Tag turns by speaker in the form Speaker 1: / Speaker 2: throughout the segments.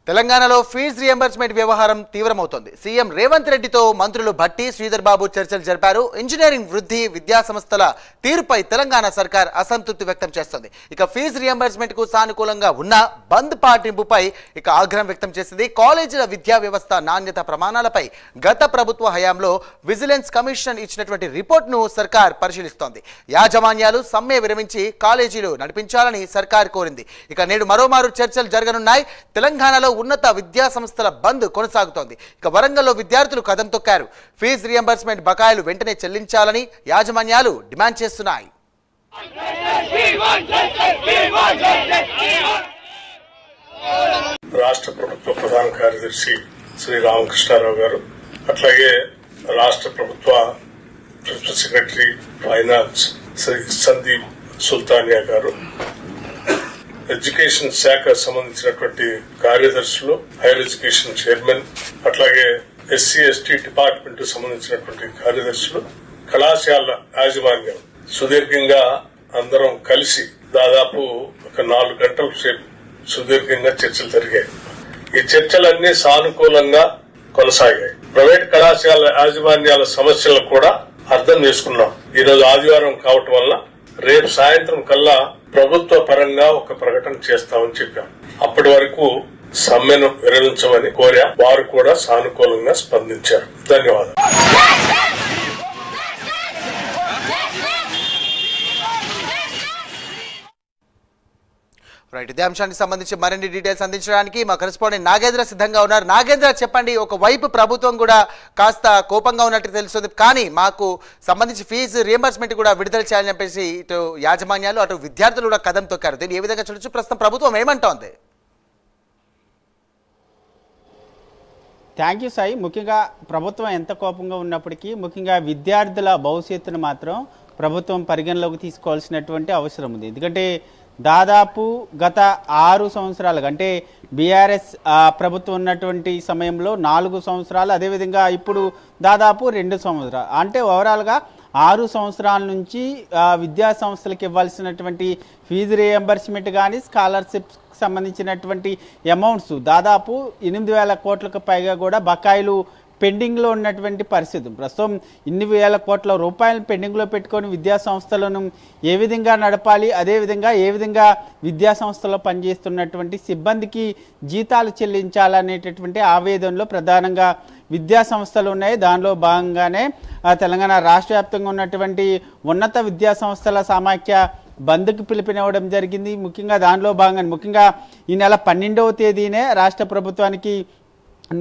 Speaker 1: తెలంగాణలో fee reimbursement వ్యవహారం తీవ్రమవుతోంది. CM Revanth రెడ్డితో మంత్రులు భట్టి, శ్రీధర్ బాబు చర్చలు జరిపారు. ఇంజనీరింగ్ వృద్ధి విద్యా సంస్థల తీరుపై తెలంగాణ సర్కార్ అసంతృప్తి వ్యక్తం చేస్తోంది. ఇక ఫీజు రియంబర్స్మెంట్ కు సానుకూలంగా ఉన్న బంద్ పాటింపుపై ఆగ్రహం వ్యక్తం చేసింది. కాలేజీల విద్యా వ్యవస్థ నాణ్యత ప్రమాణాలపై గత ప్రభుత్వ హయాంలో విజిలెన్స్ కమిషన్ ఇచ్చినటువంటి రిపోర్ట్ను సర్కార్ పరిశీలిస్తోంది. యాజమాన్యాలు సమ్మె విరమించి కాలేజీలు నడిపించాలని సర్కార్ కోరింది. ఇక నేడు మరోమారు చర్చలు జరగనున్నాయి. తెలంగాణలో ఉన్నత విద్యా సంస్థల బంద్ కొనసాగుతోంది. ఇక వరంగల్లో విద్యార్థులు కదం తొక్కారు. ఫీజు రియంబర్స్మెంట్ బకాయిలు వెంటనే చెల్లించాలని యాజమాన్యాలు డిమాండ్ చేస్తున్నాయి.
Speaker 2: రాష్ట్ర ప్రభుత్వ ప్రధాన కార్యదర్శి శ్రీ రామకృష్ణారావు గారు, అట్లాగే రాష్ట్ర ప్రభుత్వ principal secretary finance Shri Sandeep Sultania గారు, ఎడ్యుకేషన్ శాఖ సంబంధించినటువంటి కార్యదర్శులు, హైయర్ ఎడ్యుకేషన్ చైర్మన్, అట్లాగే ఎస్సీ ఎస్టీ డిపార్ట్మెంట్ సంబంధించినటువంటి కార్యదర్శులు, కళాశాల యాజమాన్యం సుదీర్ఘంగా అందరం కలిసి దాదాపు ఒక 4 గంటల సేపు సుదీర్ఘంగా చర్చలు జరిగాయి. ఈ చర్చలన్నీ సానుకూలంగా కొనసాగాయి. ప్రైవేట్ కళాశాల యాజమాన్యాల సమస్యలను కూడా అర్థం చేసుకున్నాం. ఈ రోజు ఆదివారం కావటం వల్ల రేపు సాయంత్రం కల్లా ప్రభుత్వ పరంగా ఒక ప్రకటన చేస్తామని చెప్పాం. అప్పటి వరకు సమ్మెను విరమించమని కోరా. వారు కూడా సానుకూలంగా స్పందించారు. ధన్యవాదాలు.
Speaker 1: రైట్, ఇదే అంశానికి సంబంధించి మరిన్ని డీటెయిల్స్ అందించడానికి మా కరెస్పాండెంట్ నాగేంద్ర సిద్ధంగా ఉన్నారు. నాగేంద్ర, చెప్పండి. ఒకవైపు ప్రభుత్వం కూడా కాస్త కోపంగా ఉన్నట్టు తెలుస్తుంది, కానీ మాకు సంబంధించి ఫీజు రియంబర్స్మెంట్ కూడా విడుదల చేయాలని చెప్పేసి ఇటు యాజమాన్యాలు అటు విద్యార్థులు కూడా కదం తొక్కారు. దీన్ని ఏ విధంగా చూడొచ్చు? ప్రస్తుతం ప్రభుత్వం ఏమంటోంది?
Speaker 3: Thank you Sai. ముఖ్యంగా ప్రభుత్వం ఎంత కోపంగా ఉన్నప్పటికీ ముఖ్యంగా విద్యార్థుల భవిష్యత్తును మాత్రం ప్రభుత్వం పరిగణలోకి తీసుకోవాల్సినటువంటి అవసరం ఉంది. ఎందుకంటే దాదాపు గత 6 సంవత్సరాలుగా, అంటే బీఆర్ఎస్ ప్రభుత్వం ఉన్నటువంటి సమయంలో 4 సంవత్సరాలు, అదేవిధంగా ఇప్పుడు దాదాపు 2 సంవత్సరాలు, అంటే ఓవరాల్గా 6 సంవత్సరాల నుంచి విద్యా సంస్థలకు ఇవ్వాల్సినటువంటి ఫీజు రియంబర్స్మెంట్ కానీ స్కాలర్షిప్స్ సంబంధించినటువంటి అమౌంట్స్ దాదాపు 8,000 కోట్లకు పైగా కూడా బకాయిలు పెండింగ్లో ఉన్నటువంటి పరిస్థితి. ప్రస్తుతం ఇన్ని వేల కోట్ల రూపాయలు పెండింగ్లో పెట్టుకొని విద్యా సంస్థలను ఏ విధంగా నడపాలి, అదేవిధంగా ఏ విధంగా విద్యా సంస్థలో పనిచేస్తున్నటువంటి సిబ్బందికి జీతాలు చెల్లించాలనేటటువంటి ఆవేదనలో ప్రధానంగా విద్యా సంస్థలు ఉన్నాయి. దానిలో భాగంగానే తెలంగాణ రాష్ట్ర వ్యాప్తంగా ఉన్నటువంటి ఉన్నత విద్యా సంస్థల సమాఖ్య బంద్కు పిలుపునివ్వడం జరిగింది. ముఖ్యంగా దానిలో భాగంగా ముఖ్యంగా ఈ నెల 12వ తేదీనే రాష్ట్ర ప్రభుత్వానికి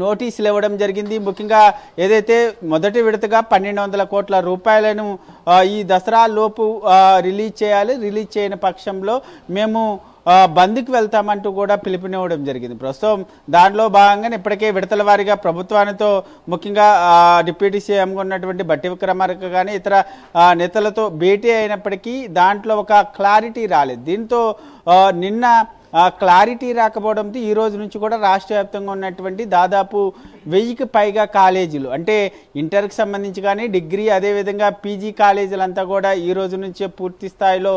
Speaker 3: నోటీసులు ఇవ్వడం జరిగింది. ముఖ్యంగా ఏదైతే మొదటి విడతగా 1,200 కోట్ల రూపాయలను ఈ దసరా లోపు రిలీజ్ చేయాలి, రిలీజ్ చేయని పక్షంలో మేము బంద్కి వెళ్తామంటూ కూడా పిలుపునివ్వడం జరిగింది. ప్రస్తుతం దానిలో భాగంగానే ఇప్పటికే విడతల వారీగా ప్రభుత్వానితో ముఖ్యంగా డిప్యూటీ సీఎంగా ఉన్నటువంటి భట్టి విక్రమార్క కానీ ఇతర నేతలతో భేటీ అయినప్పటికీ దాంట్లో ఒక క్లారిటీ రాలేదు. దీంతో నిన్న క్లారిటీ రాకపోవడంతో ఈ రోజు నుంచి కూడా రాష్ట్ర వ్యాప్తంగా ఉన్నటువంటి దాదాపు 1000కి పైగా కాలేజీలు, అంటే ఇంటర్కి సంబంధించి కానీ డిగ్రీ అదేవిధంగా పీజీ కాలేజీలంతా కూడా ఈ రోజు నుంచే పూర్తి స్థాయిలో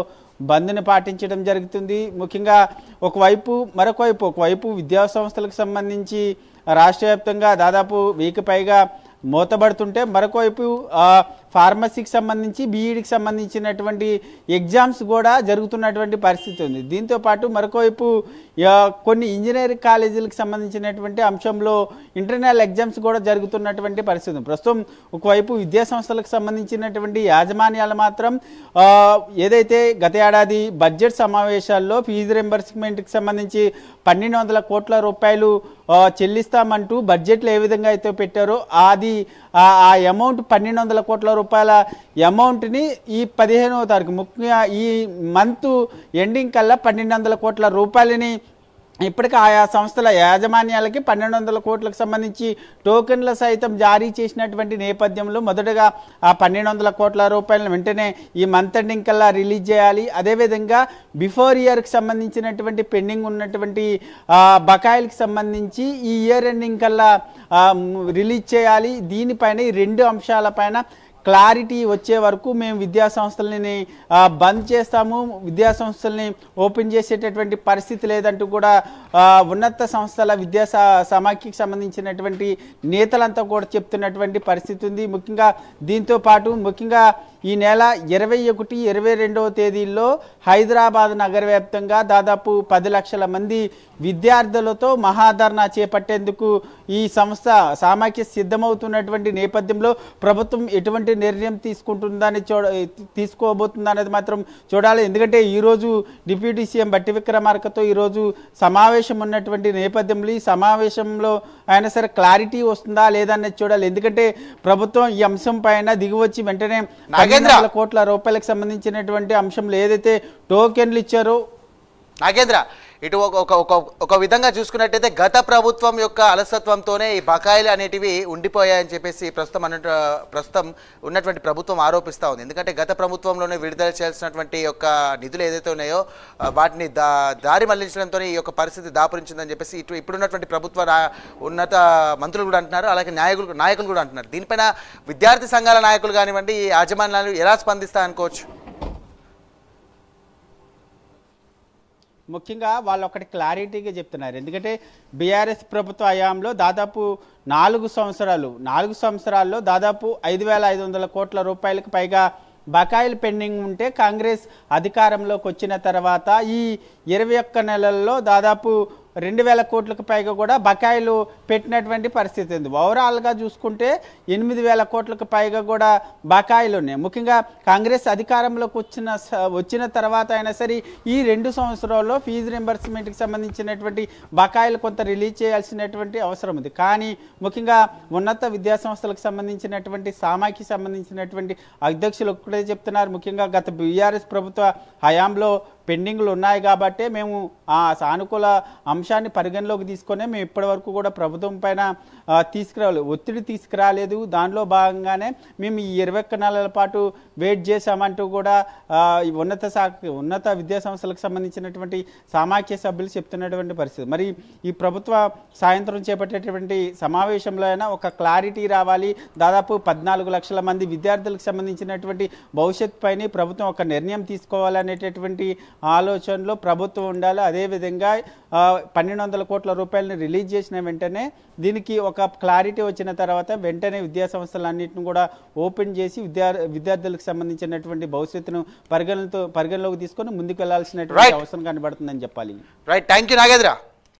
Speaker 3: బంద్ని పాటించడం జరుగుతుంది. ముఖ్యంగా ఒకవైపు విద్యా సంస్థలకు సంబంధించి రాష్ట్ర వ్యాప్తంగా దాదాపు 1000కి పైగా మూతబడుతుంటే, మరొకవైపు ఫార్మసీకి సంబంధించి బీఈడికి సంబంధించినటువంటి ఎగ్జామ్స్ కూడా జరుగుతున్నటువంటి పరిస్థితి ఉంది. దీంతోపాటు మరొకవైపు కొన్ని ఇంజనీరింగ్ కాలేజీలకు సంబంధించినటువంటి అంశంలో ఇంటర్నల్ ఎగ్జామ్స్ కూడా జరుగుతున్నటువంటి పరిస్థితి. ప్రస్తుతం ఒకవైపు విద్యా సంస్థలకు సంబంధించినటువంటి యాజమాన్యాలు మాత్రం ఏదైతే గత ఏడాది బడ్జెట్ సమావేశాల్లో ఫీజు రియంబర్స్మెంట్కి సంబంధించి 1,200 కోట్ల రూపాయలు చెల్లిస్తామంటూ బడ్జెట్లో ఏ విధంగా అయితే పెట్టారో అది ఆ అమౌంట్ 1,200 కోట్ల రూపాయల అమౌంట్ని ఈ 15వ తారీఖు ముఖ్యంగా ఈ మంత్ ఎండింగ్ కల్లా 1,200 కోట్ల రూపాయలని ఇప్పటికీ ఆయా సంస్థల యాజమాన్యాలకి 1,200 కోట్లకు సంబంధించి టోకెన్ల సైతం జారీ చేసినటువంటి నేపథ్యంలో మొదటగా ఆ 1,200 కోట్ల రూపాయలను వెంటనే ఈ మంత్ ఎండింగ్ కల్లా రిలీజ్ చేయాలి. అదేవిధంగా బిఫోర్ ఇయర్కి సంబంధించినటువంటి పెండింగ్ ఉన్నటువంటి బకాయిలకు సంబంధించి ఈ ఇయర్ ఎండింగ్ కల్లా రిలీజ్ చేయాలి. దీనిపైన ఈ 2 అంశాలపైన క్లారిటీ వచ్చే వరకు మేము విద్యా సంస్థలని బంద్ చేస్తాము, విద్యా సంస్థల్ని ఓపెన్ చేసేటటువంటి పరిస్థితి లేదంటూ కూడా ఉన్నత సంస్థల విద్యా సమాఖ్యకి సంబంధించినటువంటి నేతలంతా కూడా చెప్తున్నటువంటి పరిస్థితి ఉంది. ముఖ్యంగా దీంతో పాటు ముఖ్యంగా ఈ నెల 21, 22వ తేదీల్లో హైదరాబాద్ నగర వ్యాప్తంగా దాదాపు 10 లక్షల మంది విద్యార్థులతో మహాధర్నా చేపట్టేందుకు ఈ సంస్థ సమాఖ్య సిద్ధమవుతున్నటువంటి నేపథ్యంలో ప్రభుత్వం ఎటువంటి నిర్ణయం తీసుకోబోతుందా అనేది మాత్రం చూడాలి. ఎందుకంటే ఈరోజు డిప్యూటీ సీఎం బట్టి విక్రమార్కతో ఈరోజు సమావేశం ఉన్నటువంటి నేపథ్యంలో ఈ సమావేశంలో అయినా సరే క్లారిటీ వస్తుందా లేదా అనేది చూడాలి. ఎందుకంటే ప్రభుత్వం ఈ అంశం పైన దిగివచ్చి వెంటనే 1,000 కోట్ల రూపాయలకు సంబంధించినటువంటి అంశంలో ఏదైతే టోకెన్లు ఇచ్చారో
Speaker 1: నాగేంద్ర, ఇటు ఒక విధంగా చూసుకున్నట్టయితే గత ప్రభుత్వం యొక్క అలసత్వంతోనే ఈ బకాయిలు అనేటివి ఉండిపోయాయని చెప్పేసి ప్రస్తుతం ఉన్నటువంటి ప్రభుత్వం ఆరోపిస్తూ ఉంది. ఎందుకంటే గత ప్రభుత్వంలోనే విడుదల చేయాల్సినటువంటి యొక్క నిధులు ఏదైతే ఉన్నాయో వాటిని దారి మళ్లించడంతో ఈ యొక్క పరిస్థితి దాపురించిందని చెప్పేసి ఇప్పుడున్నటువంటి ప్రభుత్వ ఉన్నత మంత్రులు కూడా అంటున్నారు, అలాగే నాయకులు కూడా అంటున్నారు. దీనిపైన విద్యార్థి సంఘాల నాయకులు కానివ్వండి, యాజమాన్యాలు ఎలా స్పందిస్తా అనుకోవచ్చు?
Speaker 3: ముఖ్యంగా వాళ్ళు ఒకటి క్లారిటీగా చెప్తున్నారు. ఎందుకంటే బీఆర్ఎస్ ప్రభుత్వ హయాంలో దాదాపు 4 సంవత్సరాల్లో దాదాపు 5,500 కోట్ల రూపాయలకు పైగా బకాయిలు పెండింగ్ ఉంటే కాంగ్రెస్ అధికారంలోకి వచ్చిన తర్వాత ఈ 21 నెలల్లో దాదాపు 2,000 కోట్లకు పైగా కూడా బకాయిలు పెట్టినటువంటి పరిస్థితి ఉంది. ఓవరాల్గా చూసుకుంటే 8,000 కోట్లకు పైగా కూడా బకాయిలు ఉన్నాయి. ముఖ్యంగా కాంగ్రెస్ అధికారంలోకి వచ్చిన తర్వాత అయినా సరే ఈ 2 సంవత్సరాల్లో ఫీజు రింబర్స్మెంట్కి సంబంధించినటువంటి బకాయిలు కొంత రిలీజ్ చేయాల్సినటువంటి అవసరం ఉంది. కానీ ముఖ్యంగా ఉన్నత విద్యా సంస్థలకు సంబంధించినటువంటి సమాఖ్యకి సంబంధించినటువంటి అధ్యక్షులు ఒక్కడే చెప్తున్నారు. ముఖ్యంగా గత బీఆర్ఎస్ ప్రభుత్వ హయాంలో పెండింగ్లు ఉన్నాయి కాబట్టి మేము ఆ సానుకూల అంశాన్ని పరిగణలోకి తీసుకొని మేము ఇప్పటి వరకు కూడా ప్రభుత్వం పైన ఒత్తిడి తీసుకురాలేదు. దానిలో భాగంగానే మేము ఈ 21 నెలల పాటు వెయిట్ చేశామంటూ కూడా ఉన్నత విద్యా సంస్థలకు సంబంధించినటువంటి సమాఖ్య సభ్యులు చెప్తున్నటువంటి పరిస్థితి. మరి ఈ ప్రభుత్వ సాయంత్రం చేపట్టేటువంటి సమావేశంలో అయినా ఒక క్లారిటీ రావాలి. దాదాపు 14 లక్షల మంది విద్యార్థులకు సంబంధించినటువంటి భవిష్యత్ పైన ప్రభుత్వం ఒక నిర్ణయం తీసుకోవాలనేటటువంటి ఆలోచనలో ప్రభుత్వం ఉండాలి. అదేవిధంగా 1,200 కోట్ల రూపాయలని రిలీజ్ చేసిన వెంటనే దీనికి ఒక క్లారిటీ వచ్చిన తర్వాత వెంటనే విద్యా సంస్థలన్నింటిని కూడా ఓపెన్ చేసి విద్యార్థులకు సంబంధించినటువంటి భవిష్యత్తును పరిగణలోకి తీసుకొని ముందుకు వెళ్లాల్సినటువంటి అవసరం కనబడుతుందని చెప్పాలి.
Speaker 1: Right, thank you Nagendra.